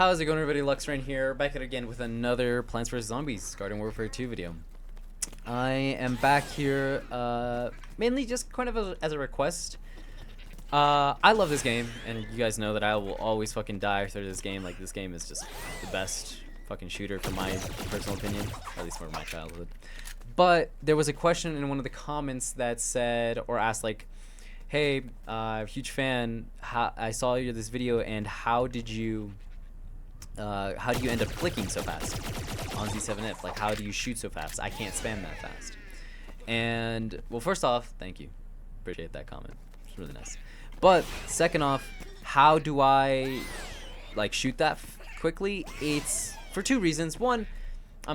How's it going, everybody? Luxrain here, back at it again with another Plants vs Zombies Garden Warfare 2 video. I am back here mainly just kind of as a request. I love this game, and you guys know that I will always fucking die through this game. Like, this game is just the best fucking shooter from my personal opinion, or at least from my childhood. But there was a question in one of the comments that said, or asked like, hey, huge fan, I saw this video, and how do you end up clicking so fast on Z7F? Like, how do you shoot so fast? I can't spam that fast. And, well, first off, thank you. Appreciate that comment. It's really nice. But, second off, how do I, like, shoot that quickly? It's for two reasons. One, I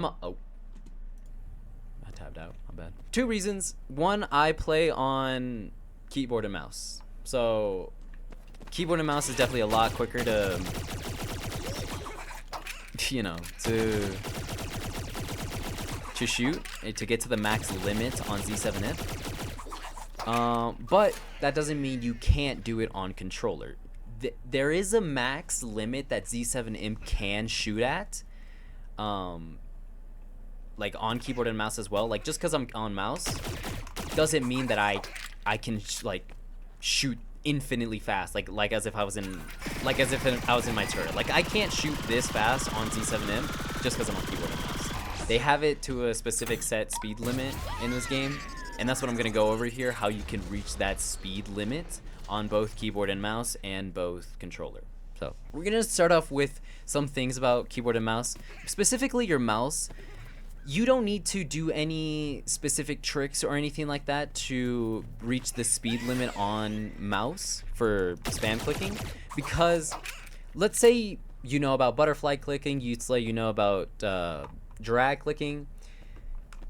tabbed out. My bad. Two reasons. One, I play on keyboard and mouse. So, keyboard and mouse is definitely a lot quicker to, you know, to shoot, to get to the max limit on Z7F. But that doesn't mean you can't do it on controller. There is a max limit that Z7Imp can shoot at, like on keyboard and mouse as well. Like, just because I'm on mouse doesn't mean that I can like shoot infinitely fast, like as if I was in my turret. Like, I can't shoot this fast on Z7M just because I'm on keyboard and mouse. They have it to a specific set speed limit in this game, and that's what I'm gonna go over here, how you can reach that speed limit on both keyboard and mouse and both controller. So we're gonna start off with some things about keyboard and mouse, specifically your mouse. You don't need to do any specific tricks or anything like that to reach the speed limit on mouse for spam clicking, because let's say you know about butterfly clicking, you know about drag clicking.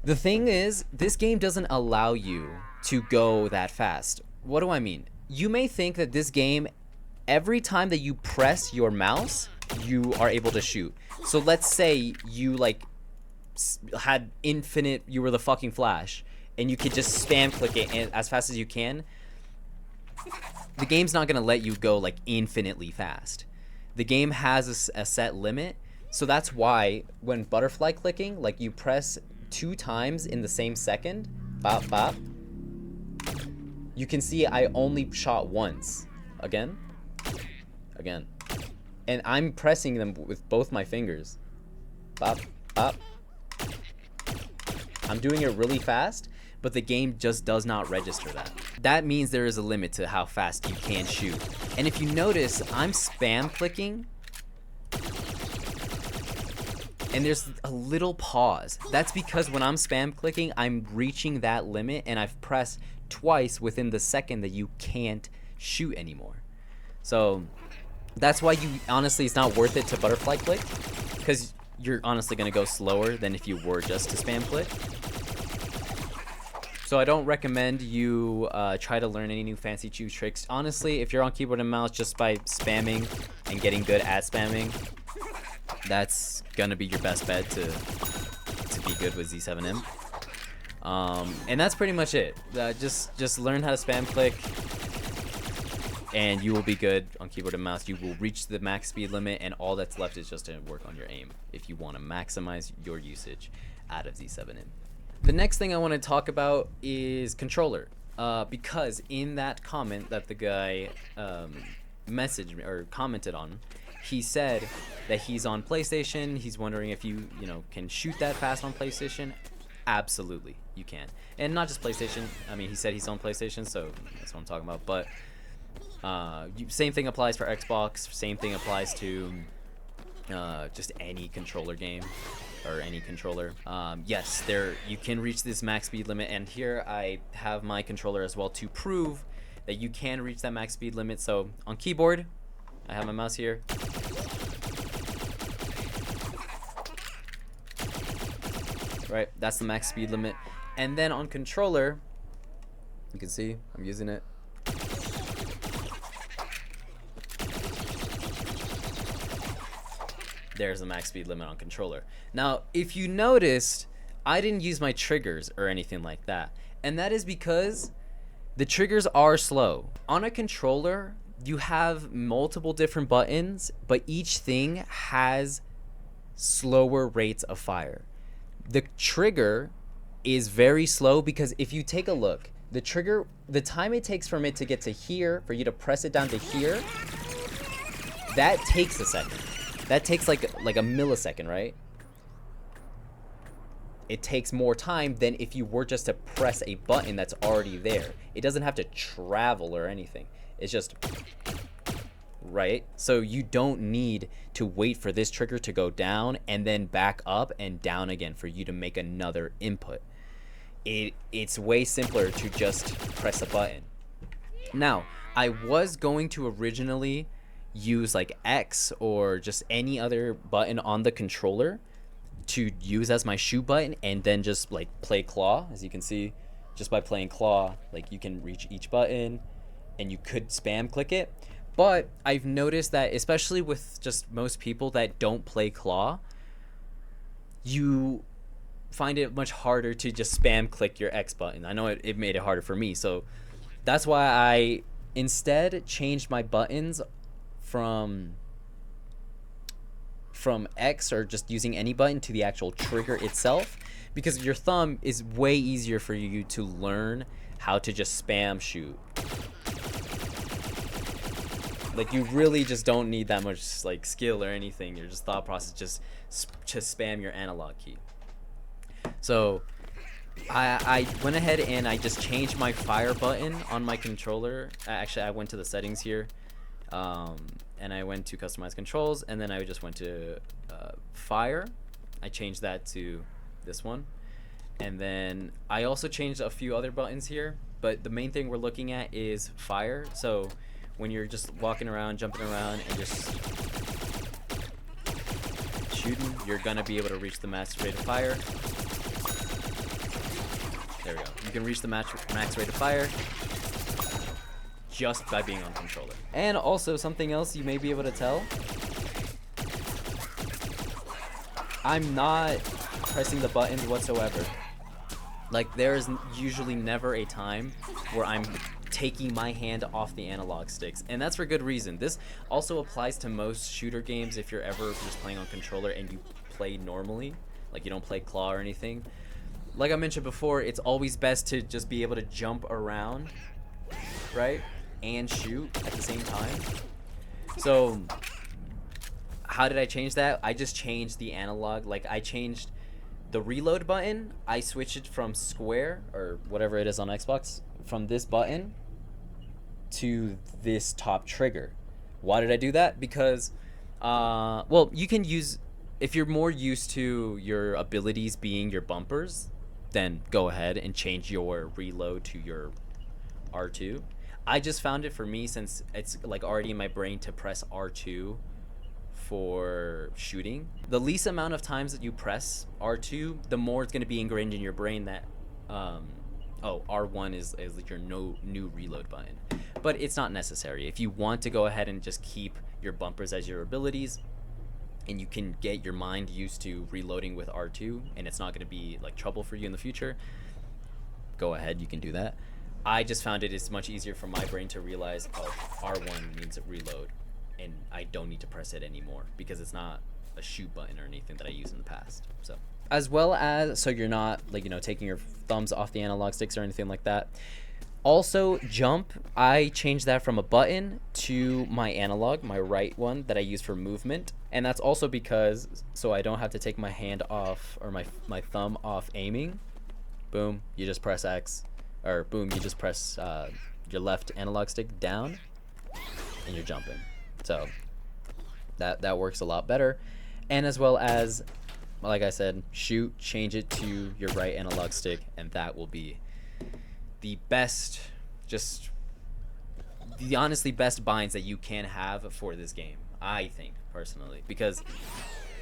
The thing is, this game doesn't allow you to go that fast. What do I mean? You may think that this game, every time that you press your mouse, you are able to shoot. So let's say you like had infinite, you were the fucking Flash, and you could just spam click it as fast as you can. The game's not gonna let you go like infinitely fast. The game has a set limit, so that's why when butterfly clicking, like, you press 2 times in the same second, bop bop, you can see I only shot once. Again, and I'm pressing them with both my fingers, bop bop. I'm doing it really fast, but the game just does not register that. That means there is a limit to how fast you can shoot. And if you notice, I'm spam clicking, and there's a little pause. That's because when I'm spam clicking, I'm reaching that limit, and I've pressed twice within the second that you can't shoot anymore. So that's why honestly, it's not worth it to butterfly click, because you're honestly going to go slower than if you were just to spam click. So I don't recommend you try to learn any new fancy chew tricks. Honestly, if you're on keyboard and mouse, just by spamming and getting good at spamming, that's going to be your best bet to be good with Z7M. And that's pretty much it. Just learn how to spam click, and you will be good on keyboard and mouse. You will reach the max speed limit, and all that's left is just to work on your aim if you want to maximize your usage out of Z7M. The next thing I want to talk about is controller, because in that comment that the guy messaged or commented on, he said that he's on PlayStation. He's wondering if you can shoot that fast on PlayStation. Absolutely, you can. And not just PlayStation. I mean, he said he's on PlayStation, so that's what I'm talking about. But same thing applies for Xbox. Same thing applies to just any controller game or any controller. Yes, you can reach this max speed limit, and here I have my controller as well to prove that you can reach that max speed limit. So on keyboard, I have my mouse here. Right, that's the max speed limit. And then on controller, you can see I'm using it. There's the max speed limit on controller. Now, if you noticed, I didn't use my triggers or anything like that. And that is because the triggers are slow. On a controller, you have multiple different buttons, but each thing has slower rates of fire. The trigger is very slow because if you take a look, the trigger, the time it takes from it to get to here, for you to press it down to here, that takes a second. That takes like a millisecond, right? It takes more time than if you were just to press a button that's already there. It doesn't have to travel or anything. It's just, right? So you don't need to wait for this trigger to go down and then back up and down again for you to make another input. It's way simpler to just press a button. Now, I was going to originally use like X or just any other button on the controller to use as my shoot button and then just like play claw. As you can see, just by playing claw, like you can reach each button and you could spam click it. But I've noticed that especially with just most people that don't play claw, you find it much harder to just spam click your X button. I know it made it harder for me, so that's why I instead changed my buttons from X or just using any button to the actual trigger itself, because your thumb is way easier for you to learn how to just spam shoot. Like you really just don't need that much like skill or anything. Your just thought process just spam your analog key. So I went ahead and I just changed my fire button on my controller. Actually, I went to the settings here, and I went to customize controls, and then I just went to fire. I changed that to this one, and then I also changed a few other buttons here, but the main thing we're looking at is fire. So when you're just walking around, jumping around, and just shooting, you're gonna be able to reach the max rate of fire. There we go. You can reach the max rate of fire just by being on controller. And also something else you may be able to tell, I'm not pressing the buttons whatsoever. Like there's usually never a time where I'm taking my hand off the analog sticks, and that's for good reason. This also applies to most shooter games. If you're ever just playing on controller and you play normally, like you don't play claw or anything, like I mentioned before, it's always best to just be able to jump around, right, and shoot at the same time. So how did I change that? I just changed the analog. Like I changed the reload button. I switched it from square or whatever it is on Xbox, from this button to this top trigger. Why did I do that? Because well, you can use, if you're more used to your abilities being your bumpers, then go ahead and change your reload to your R2. I just found it for me, since it's like already in my brain to press R2 for shooting. The least amount of times that you press R2, the more it's going to be ingrained in your brain that R1 is your new reload button. But it's not necessary. If you want to go ahead and just keep your bumpers as your abilities, and you can get your mind used to reloading with R2, and it's not going to be like trouble for you in the future, go ahead, you can do that. I just found it is much easier for my brain to realize, oh, R1 means reload, and I don't need to press it anymore because it's not a shoot button or anything that I used in the past. So as well as, so you're not like, you know, taking your thumbs off the analog sticks or anything like that. Also, jump, I changed that from a button to my analog, my right one that I use for movement. And that's also because, so I don't have to take my hand off, or my thumb off aiming. Boom, you just press X, or boom, you just press your left analog stick down, and you're jumping. So that works a lot better. And as well as, like I said, shoot, change it to your right analog stick, and that will be the best, just the honestly best binds that you can have for this game, I think, personally, because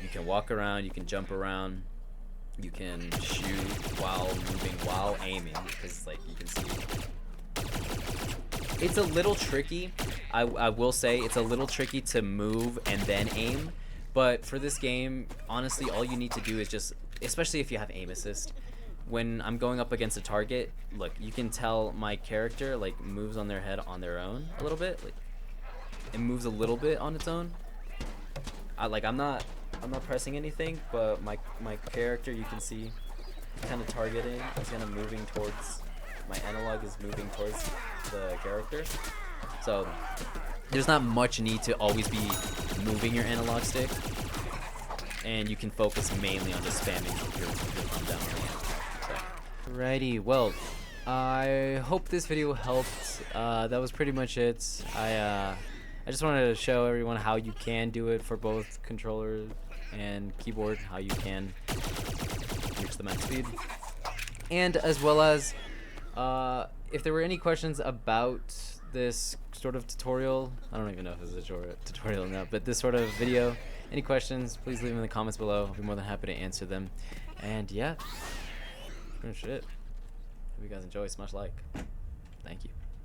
you can walk around, you can jump around, you can shoot while moving, while aiming, because like you can see it's a little tricky. I will say it's a little tricky to move and then aim, but for this game, honestly, all you need to do is just, especially if you have aim assist, when I'm going up against a target, look, you can tell my character like moves on their head on their own a little bit, like it moves a little bit on its own. I'm not pressing anything, but my character, you can see, kind of targeting. It's kind of moving towards, my analog is moving towards the character. So there's not much need to always be moving your analog stick, and you can focus mainly on just spamming your thumb down. So. Alrighty, well, I hope this video helped. That was pretty much it. I just wanted to show everyone how you can do it for both controller and keyboard, how you can reach the max speed. And as well as, if there were any questions about this sort of tutorial, I don't even know if it's a tutorial or not, but this sort of video, any questions, please leave them in the comments below. I'll be more than happy to answer them. And yeah, pretty much it. Hope you guys enjoy. Smash like. Thank you.